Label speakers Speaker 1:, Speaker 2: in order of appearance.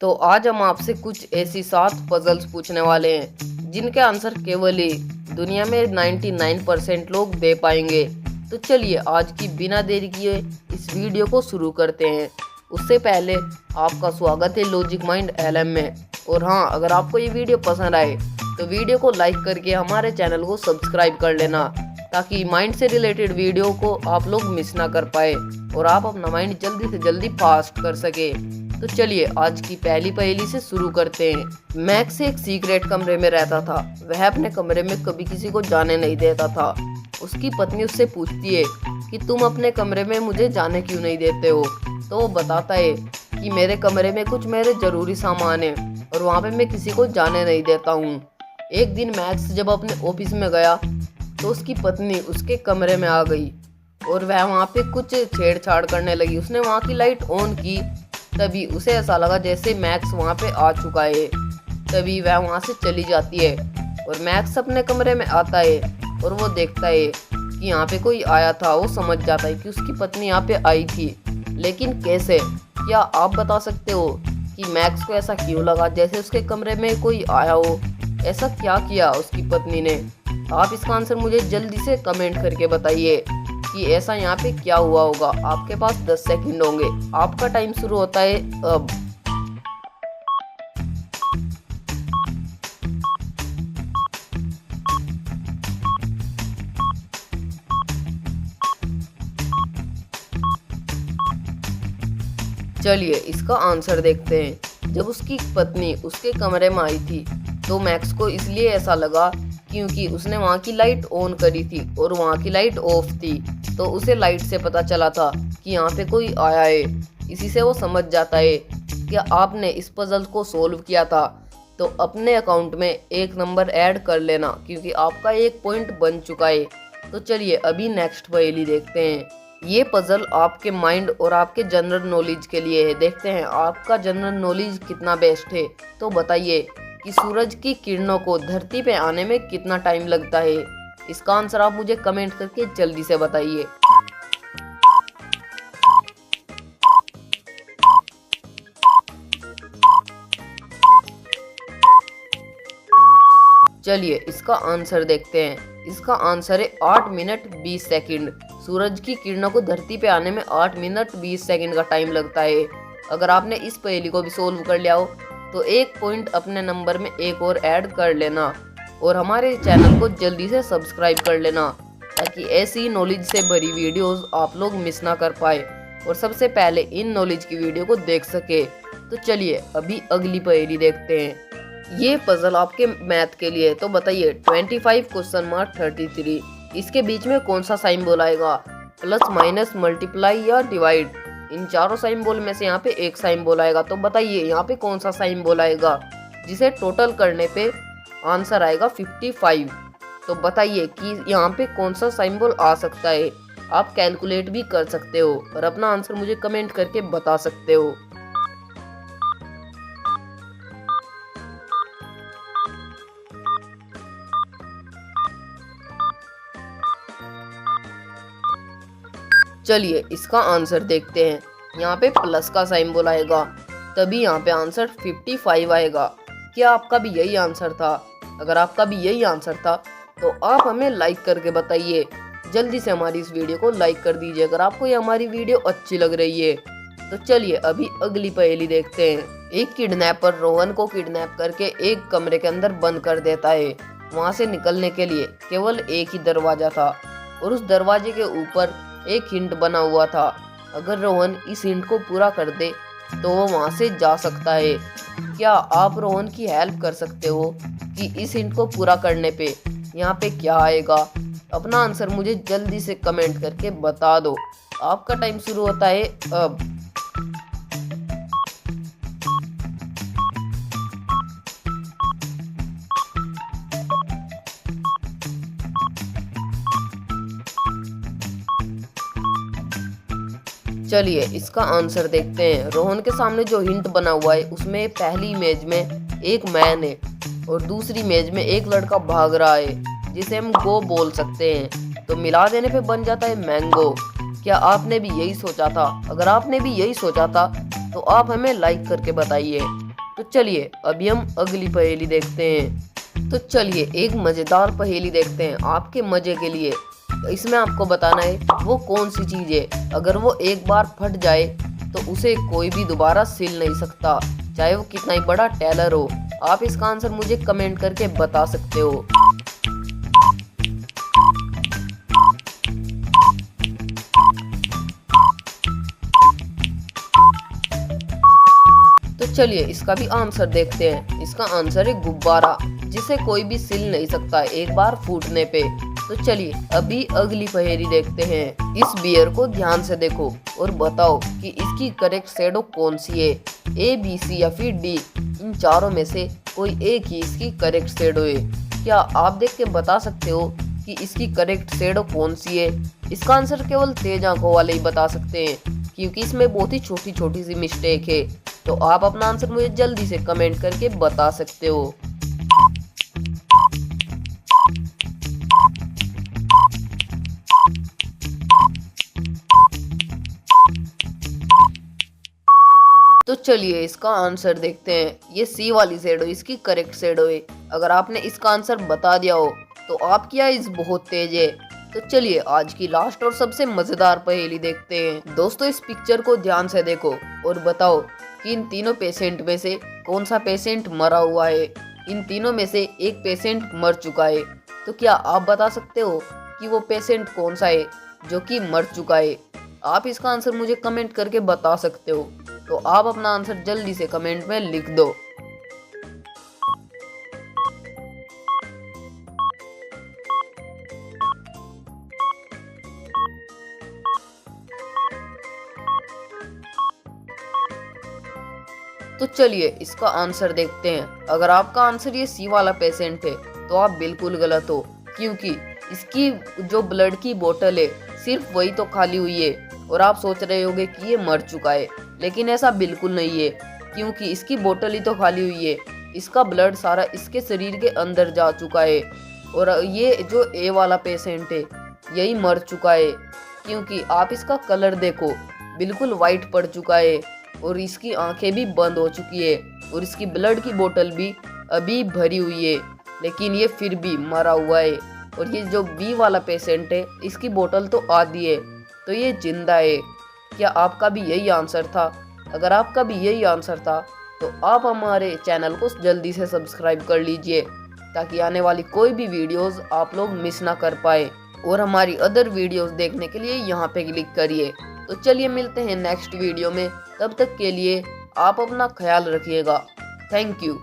Speaker 1: तो आज हम आपसे कुछ ऐसी 7 पजल्स पूछने वाले हैं जिनके आंसर केवल ही दुनिया में 99% लोग दे पाएंगे। तो चलिए आज की बिना देरी किए इस वीडियो को शुरू करते हैं। उससे पहले आपका स्वागत है लॉजिक माइंड एलएम में। और हाँ, अगर आपको ये वीडियो पसंद आए तो वीडियो को लाइक करके हमारे चैनल को सब्सक्राइब कर लेना, ताकि माइंड से रिलेटेड वीडियो को आप लोग मिस ना कर पाए और आप अपना माइंड जल्दी से जल्दी फास्ट कर सके। तो चलिए आज की पहली पहेली से शुरू करते हैं। मैक्स एक सीक्रेट कमरे में रहता था। वह अपने कमरे में कभी किसी को जाने नहीं देता था। उसकी पत्नी उससे पूछती है कि तुम अपने कमरे में मुझे जाने क्यों नहीं देते हो। तो वो बताता है कि मेरे कमरे में कुछ मेरे जरूरी सामान है और वहाँ पे मैं किसी को जाने नहीं देता हूँ। एक दिन मैक्स जब अपने ऑफिस में गया तो उसकी पत्नी उसके कमरे में आ गई और वह वहाँ पे कुछ छेड़छाड़ करने लगी। उसने वहाँ की लाइट ऑन की। तभी उसे ऐसा लगा जैसे मैक्स वहाँ पे आ चुका है। तभी वह वहाँ से चली जाती है और मैक्स अपने कमरे में आता है और वो देखता है कि यहाँ पे कोई आया था। वो समझ जाता है कि उसकी पत्नी यहाँ पे आई थी, लेकिन कैसे? क्या आप बता सकते हो कि मैक्स को ऐसा क्यों लगा जैसे उसके कमरे में कोई आया हो? ऐसा क्या किया उसकी पत्नी ने? आप इसका आंसर मुझे जल्दी से कमेंट करके बताइए कि ऐसा यहाँ पे क्या हुआ होगा। आपके पास 10 सेकंड होंगे। आपका टाइम शुरू होता है अब। चलिए इसका आंसर देखते हैं। जब उसकी पत्नी उसके कमरे में आई थी तो मैक्स को इसलिए ऐसा लगा क्योंकि उसने वहाँ की लाइट ऑन करी थी और वहाँ की लाइट ऑफ थी। तो उसे लाइट से पता चला था कि यहाँ पे कोई आया है। इसी से वो समझ जाता है कि आपने इस पजल को सोल्व किया था तो अपने अकाउंट में एक नंबर ऐड कर लेना, क्योंकि आपका एक पॉइंट बन चुका है। तो चलिए अभी नेक्स्ट पहेली देखते हैं। ये पजल आपके माइंड और आपके जनरल नॉलेज के लिए है। देखते हैं आपका जनरल नॉलेज कितना बेस्ट है। तो बताइए कि सूरज की किरणों को धरती पे आने में कितना टाइम लगता है? इसका आंसर आप मुझे कमेंट करके जल्दी से बताइए। चलिए इसका आंसर देखते हैं। इसका आंसर है 8 मिनट 20 सेकंड। सूरज की किरणों को धरती पे आने में 8 मिनट 20 सेकंड का टाइम लगता है। अगर आपने इस पहेली को भी सोल्व कर लिया हो तो एक पॉइंट अपने नंबर में एक और ऐड कर लेना और हमारे चैनल को जल्दी से सब्सक्राइब कर लेना, ताकि ऐसी नॉलेज से भरी वीडियोस आप लोग मिस ना कर पाए और सबसे पहले इन नॉलेज की वीडियो को देख सके। तो चलिए अभी अगली पहेली देखते हैं। ये पजल आपके मैथ के लिए। तो बताइए 25 क्वेश्चन मार्क 33, इसके बीच में कौन सा साइन बोल आएगा? प्लस माइनस मल्टीप्लाई या डिवाइड? इन चारों साइन बोल में से यहाँ पे एक साइन बोल आएगा। तो बताइए यहाँ पे कौन सा साइन बोल आएगा जिसे टोटल करने पे आंसर आएगा 55? तो बताइए कि यहाँ पे कौन सा साइन बोल आ सकता है। आप कैलकुलेट भी कर सकते हो और अपना आंसर मुझे कमेंट करके बता सकते हो। चलिए इसका आंसर देखते हैं। यहाँ पे प्लस का साइन बोल आएगा, तभी यहाँ पे आंसर 55 आएगा। क्या आपका भी यही आंसर था? अगर आपका भी यही आंसर था तो आप हमें लाइक करके बताइए। जल्दी से हमारी इस वीडियो को लाइक कर दीजिए अगर आपको ये हमारी वीडियो अच्छी लग रही है। तो चलिए अभी अगली पहेली देखते हैं। एक किडनैपर रोहन को किडनैप करके एक कमरे के अंदर बंद कर देता है। वहाँ से निकलने के लिए केवल एक ही दरवाजा था और उस दरवाजे के ऊपर एक हिंट बना हुआ था। अगर रोहन इस हिंट को पूरा कर दे तो वो वहां से जा सकता है। क्या आप रोहन की हेल्प कर सकते हो कि इस हिंट को पूरा करने पे यहाँ पे क्या आएगा? अपना आंसर मुझे जल्दी से कमेंट करके बता दो। आपका टाइम शुरू होता है अब। चलिए इसका आंसर देखते हैं। रोहन के सामने जो हिंट बना हुआ है उसमें पहली इमेज में एक मैन है और दूसरी इमेज में एक लड़का भाग रहा है जिसे हम गो बोल सकते हैं। तो मिला देने पे बन जाता है मैंगो। क्या आपने भी यही सोचा था? अगर आपने भी यही सोचा था तो आप हमें लाइक करके बताइए। तो चलिए अभी हम अगली पहेली देखते हैं। तो चलिए एक मजेदार पहेली देखते हैं आपके मजे के लिए। इसमें आपको बताना है वो कौन सी चीज है, अगर वो एक बार फट जाए तो उसे कोई भी दोबारा सिल नहीं सकता, चाहे वो कितना ही बड़ा टेलर हो। आप इसका आंसर मुझे कमेंट करके बता सकते हो। तो चलिए इसका भी आंसर देखते हैं। इसका आंसर है गुब्बारा, जिसे कोई भी सिल नहीं सकता एक बार फूटने पे। तो चलिए अभी अगली पहेली देखते हैं। इस बियर को ध्यान से देखो और बताओ कि इसकी करेक्ट शेडो कौन सी है, ए, बी, सी या फिर डी। इन चारों में से कोई एक ही इसकी करेक्ट शेडो है। क्या आप देख के बता सकते हो कि इसकी करेक्ट शेडो कौन सी है? इसका आंसर केवल तेज आंखों वाले ही बता सकते हैं, क्योंकि इसमें बहुत ही छोटी छोटी सी मिस्टेक है। तो आप अपना आंसर मुझे जल्दी से कमेंट करके बता सकते हो। तो चलिए इसका आंसर देखते हैं। ये सी वाली शेडो इसकी करेक्ट शेडो है। अगर आपने इसका आंसर बता दिया हो तो आपकी आइज बहुत तेज है। तो चलिए आज की लास्ट और सबसे मजेदार पहेली देखते हैं। दोस्तों इस पिक्चर को ध्यान से देखो और बताओ कि इन तीनों पेशेंट में से कौन सा पेशेंट मरा हुआ है। इन तीनों में से एक पेशेंट मर चुका है। तो क्या आप बता सकते हो कि वो पेशेंट कौन सा है जो कि मर चुका है? आप इसका आंसर मुझे कमेंट करके बता सकते हो। तो आप अपना आंसर जल्दी से कमेंट में लिख दो। तो चलिए इसका आंसर देखते हैं। अगर आपका आंसर ये सी वाला पेशेंट है तो आप बिल्कुल गलत हो, क्योंकि इसकी जो ब्लड की बोतल है सिर्फ वही तो खाली हुई है। और आप सोच रहे होंगे कि ये मर चुका है, लेकिन ऐसा बिल्कुल नहीं है, क्योंकि इसकी बोतल ही तो खाली हुई है। इसका ब्लड सारा इसके शरीर के अंदर जा चुका है। और ये जो ए वाला पेशेंट है यही मर चुका है, क्योंकि आप इसका कलर देखो बिल्कुल वाइट पड़ चुका है और इसकी आंखें भी बंद हो चुकी है और इसकी ब्लड की बोतल भी अभी भरी हुई है, लेकिन ये फिर भी मरा हुआ है। और ये जो बी वाला पेशेंट है इसकी बोतल तो आधी है, तो ये जिंदा है। क्या आपका भी यही आंसर था? अगर आपका भी यही आंसर था तो आप हमारे चैनल को जल्दी से सब्सक्राइब कर लीजिए, ताकि आने वाली कोई भी वीडियोस आप लोग मिस ना कर पाए। और हमारी अदर वीडियोस देखने के लिए यहाँ पे क्लिक करिए। तो चलिए मिलते हैं नेक्स्ट वीडियो में। तब तक के लिए आप अपना ख्याल रखिएगा। Thank you.